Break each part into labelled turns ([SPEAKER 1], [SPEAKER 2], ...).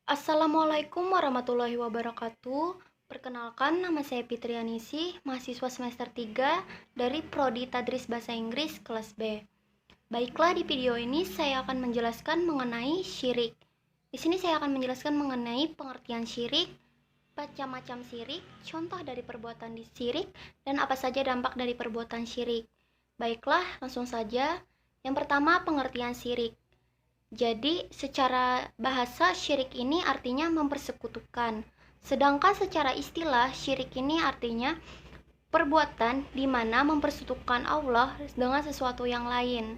[SPEAKER 1] Assalamualaikum warahmatullahi wabarakatuh. Perkenalkan, nama saya Fitrianisi, mahasiswa semester 3 dari Prodi Tadris Bahasa Inggris kelas B. Baiklah, di video ini saya akan menjelaskan mengenai syirik. Di sini saya akan menjelaskan mengenai pengertian syirik, macam-macam syirik, contoh dari perbuatan di syirik, dan apa saja dampak dari perbuatan syirik. Baiklah, langsung saja. Yang pertama, pengertian syirik. Jadi, secara bahasa syirik ini artinya mempersekutukan. Sedangkan secara istilah syirik ini artinya perbuatan di mana mempersekutukan Allah dengan sesuatu yang lain.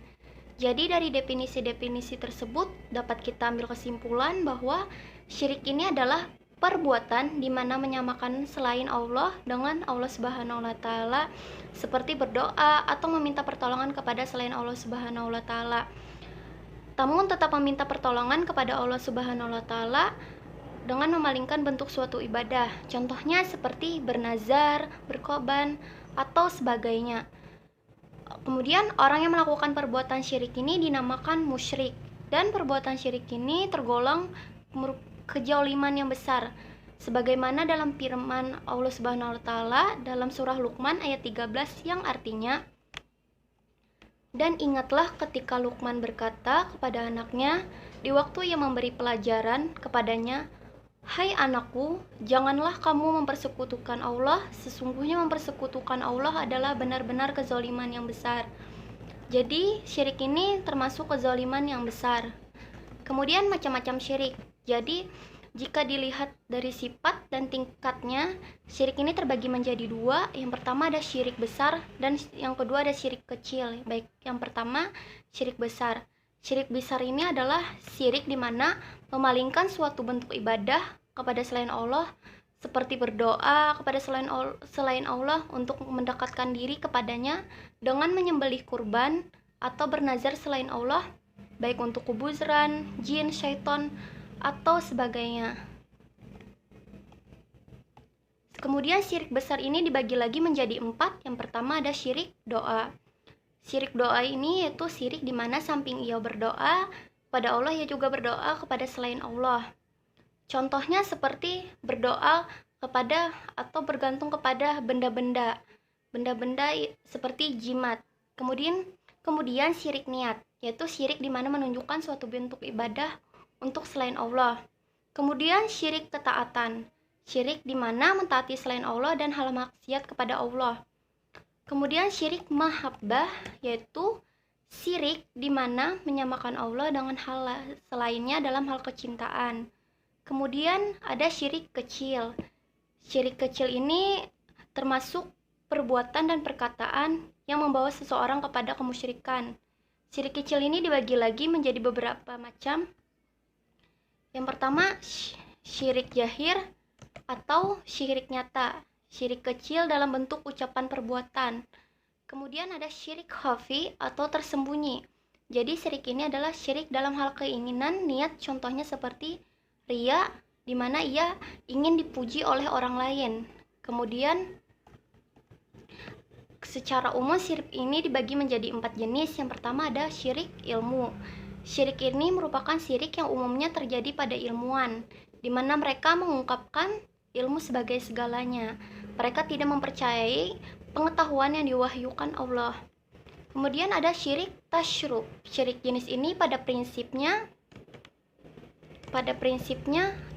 [SPEAKER 1] Jadi dari definisi-definisi tersebut dapat kita ambil kesimpulan bahwa syirik ini adalah perbuatan di mana menyamakan selain Allah dengan Allah Subhanahu wa taala, seperti berdoa atau meminta pertolongan kepada selain Allah Subhanahu wa taala. Namun tetap meminta pertolongan kepada Allah Subhanahu wa taala dengan memalingkan bentuk suatu ibadah. Contohnya seperti bernazar, berkorban, atau sebagainya. Kemudian orang yang melakukan perbuatan syirik ini dinamakan musyrik, dan perbuatan syirik ini tergolong kejauliman yang besar. Sebagaimana dalam firman Allah Subhanahu wa taala dalam surah Luqman ayat 13 yang artinya, dan ingatlah ketika Luqman berkata kepada anaknya di waktu ia memberi pelajaran kepadanya, "Hai anakku, janganlah kamu mempersekutukan Allah. Sesungguhnya mempersekutukan Allah adalah benar-benar kezaliman yang besar." Jadi, syirik ini termasuk kezaliman yang besar. Kemudian macam-macam syirik. Jadi, jika dilihat dari sifat dan tingkatnya, syirik ini terbagi menjadi dua. Yang pertama ada syirik besar dan yang kedua ada syirik kecil. Baik, yang pertama syirik besar. Syirik besar ini adalah syirik di mana memalingkan suatu bentuk ibadah kepada selain Allah, seperti berdoa kepada selain Allah untuk mendekatkan diri kepadanya dengan menyembelih kurban atau bernazar selain Allah, baik untuk kuburan, jin, syaitan, atau sebagainya. Kemudian syirik besar ini dibagi lagi menjadi 4. Yang pertama ada syirik doa. Syirik doa ini yaitu syirik di mana samping ia berdoa kepada Allah, ia juga berdoa kepada selain Allah. Contohnya seperti berdoa kepada atau bergantung kepada benda-benda seperti jimat. Kemudian syirik niat, yaitu syirik di mana menunjukkan suatu bentuk ibadah untuk selain Allah. Kemudian syirik ketaatan, syirik di mana mentaati selain Allah dan hal maksiat kepada Allah. Kemudian syirik mahabbah, yaitu syirik di mana menyamakan Allah dengan hal selainnya dalam hal kecintaan. Kemudian ada syirik kecil. Syirik kecil ini termasuk perbuatan dan perkataan yang membawa seseorang kepada kemusyrikan. Syirik kecil ini dibagi lagi menjadi beberapa macam. Yang pertama, syirik jahir atau syirik nyata. Syirik kecil dalam bentuk ucapan perbuatan. Kemudian ada syirik khafi atau tersembunyi. Jadi syirik ini adalah syirik dalam hal keinginan, niat, contohnya seperti riya, di mana ia ingin dipuji oleh orang lain. Kemudian secara umum syirik ini dibagi menjadi 4 jenis. Yang pertama ada syirik ilmu. Syirik ini merupakan syirik yang umumnya terjadi pada ilmuwan, di mana mereka mengungkapkan ilmu sebagai segalanya. Mereka tidak mempercayai pengetahuan yang diwahyukan Allah. Kemudian ada syirik tasyrub. Syirik jenis ini pada prinsipnya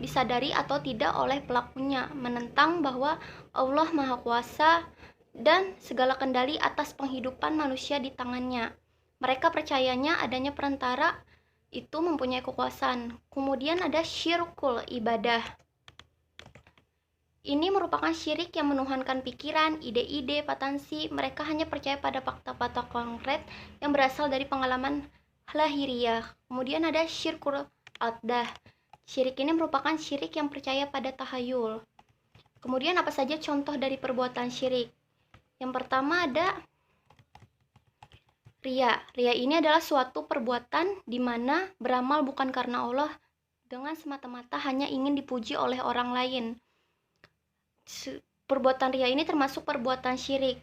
[SPEAKER 1] disadari atau tidak oleh pelakunya, menentang bahwa Allah Maha Kuasa dan segala kendali atas penghidupan manusia di tangannya. Mereka percayanya adanya perantara itu mempunyai kekuasaan. Kemudian ada syirkul ibadah. Ini merupakan syirik yang menuhankan pikiran, ide-ide, patansi. Mereka hanya percaya pada fakta-fakta konkret yang berasal dari pengalaman lahiriah. Kemudian ada syirkul addah. Syirik ini merupakan syirik yang percaya pada tahayul. Kemudian apa saja contoh dari perbuatan syirik? Yang pertama ada riya. Riya ini adalah suatu perbuatan di mana beramal bukan karena Allah dengan semata-mata hanya ingin dipuji oleh orang lain. Perbuatan riya ini termasuk perbuatan syirik.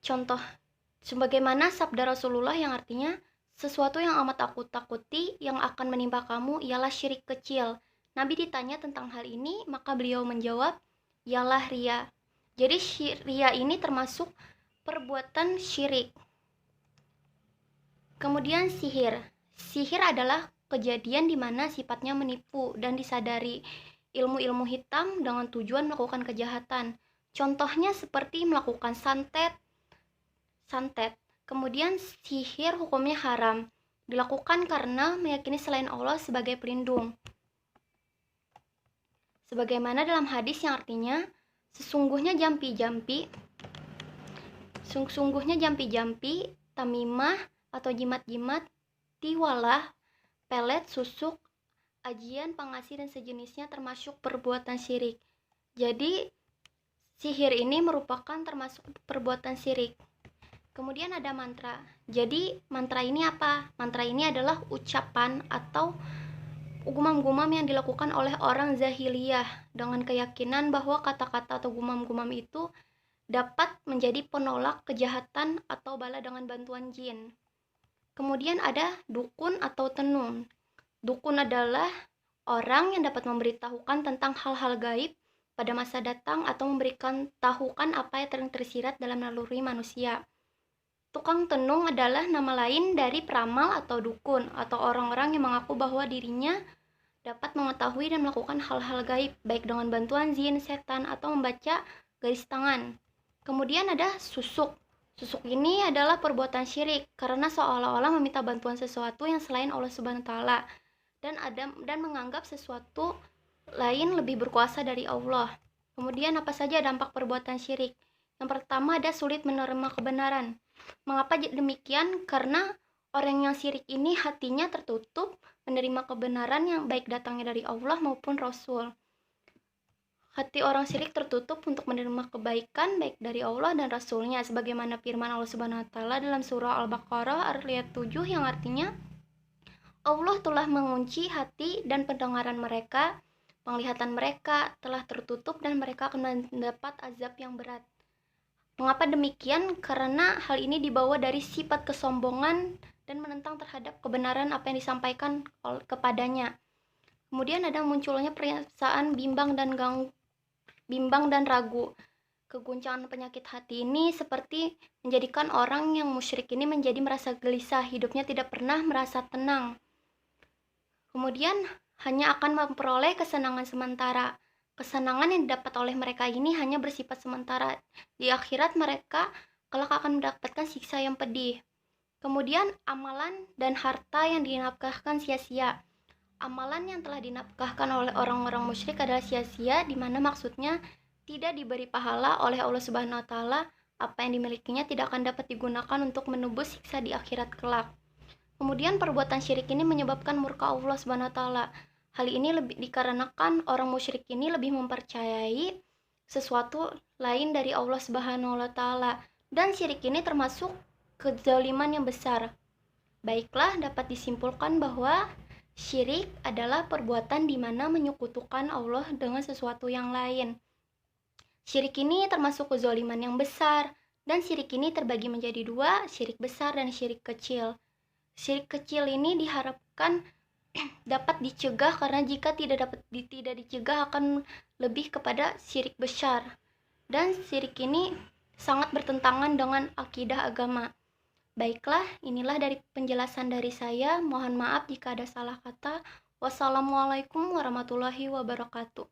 [SPEAKER 1] Contoh, sebagaimana sabda Rasulullah yang artinya, sesuatu yang amat aku takuti yang akan menimpa kamu ialah syirik kecil, Nabi ditanya tentang hal ini, maka beliau menjawab, ialah ria. Jadi ria ini termasuk perbuatan syirik. Kemudian sihir. Sihir adalah kejadian di mana sifatnya menipu dan disadari ilmu-ilmu hitam dengan tujuan melakukan kejahatan. Contohnya seperti melakukan santet. Kemudian sihir hukumnya haram, dilakukan karena meyakini selain Allah sebagai pelindung. Sebagaimana dalam hadis yang artinya, sesungguhnya jampi-jampi, tamimah atau jimat-jimat, tiwalah, pelet, susuk, ajian, pangasih, dan sejenisnya termasuk perbuatan syirik. Jadi, sihir ini merupakan termasuk perbuatan syirik. Kemudian ada mantra. Jadi, mantra ini apa? Mantra ini adalah ucapan atau gumam-gumam yang dilakukan oleh orang zahiliyah dengan keyakinan bahwa kata-kata atau gumam-gumam itu dapat menjadi penolak kejahatan atau bala dengan bantuan jin. Kemudian ada dukun atau tenun. Dukun adalah orang yang dapat memberitahukan tentang hal-hal gaib pada masa datang atau memberikan tahukan apa yang tersirat dalam naluri manusia. Tukang tenung adalah nama lain dari peramal atau dukun atau orang-orang yang mengaku bahwa dirinya dapat mengetahui dan melakukan hal-hal gaib baik dengan bantuan jin, setan, atau membaca garis tangan. Kemudian ada susuk. Susuk ini adalah perbuatan syirik karena seolah-olah meminta bantuan sesuatu yang selain Allah Subhanahu wa taala dan menganggap sesuatu lain lebih berkuasa dari Allah. Kemudian apa saja dampak perbuatan syirik? Yang pertama ada sulit menerima kebenaran. Mengapa demikian? Karena orang yang syirik ini hatinya tertutup menerima kebenaran yang baik datangnya dari Allah maupun Rasul. Hati orang syirik tertutup untuk menerima kebaikan baik dari Allah dan Rasulnya, sebagaimana firman Allah Subhanahu wa taala dalam surah Al-Baqarah ayat 7 yang artinya, Allah telah mengunci hati dan pendengaran mereka, penglihatan mereka telah tertutup dan mereka akan mendapat azab yang berat. Mengapa demikian? Karena hal ini dibawa dari sifat kesombongan dan menentang terhadap kebenaran apa yang disampaikan kepadanya. Kemudian ada munculnya perasaan bimbang dan ragu. Keguncangan penyakit hati ini seperti menjadikan orang yang musyrik ini menjadi merasa gelisah, hidupnya tidak pernah merasa tenang. Kemudian hanya akan memperoleh kesenangan sementara. Kesenangan yang didapat oleh mereka ini hanya bersifat sementara. Di akhirat mereka kelak akan mendapatkan siksa yang pedih. Kemudian amalan dan harta yang dinafkahkan sia-sia. Amalan yang telah dinafkahkan oleh orang-orang musyrik adalah sia-sia, di mana maksudnya tidak diberi pahala oleh Allah Subhanahu wa taala. Apa yang dimilikinya tidak akan dapat digunakan untuk menebus siksa di akhirat kelak. Kemudian perbuatan syirik ini menyebabkan murka Allah Subhanahu wa taala. Hal ini lebih dikarenakan orang musyrik ini lebih mempercayai sesuatu lain dari Allah Subhanahu wa taala, dan syirik ini termasuk kezaliman yang besar. Baiklah, dapat disimpulkan bahwa syirik adalah perbuatan di mana menyekutukan Allah dengan sesuatu yang lain. Syirik ini termasuk kezaliman yang besar, dan syirik ini terbagi menjadi dua, syirik besar dan syirik kecil. Syirik kecil ini diharapkan dapat dicegah karena jika tidak dicegah akan lebih kepada syirik besar, dan syirik ini sangat bertentangan dengan akidah agama. Baiklah, inilah dari penjelasan dari saya. Mohon maaf jika ada salah kata. Wassalamualaikum warahmatullahi wabarakatuh.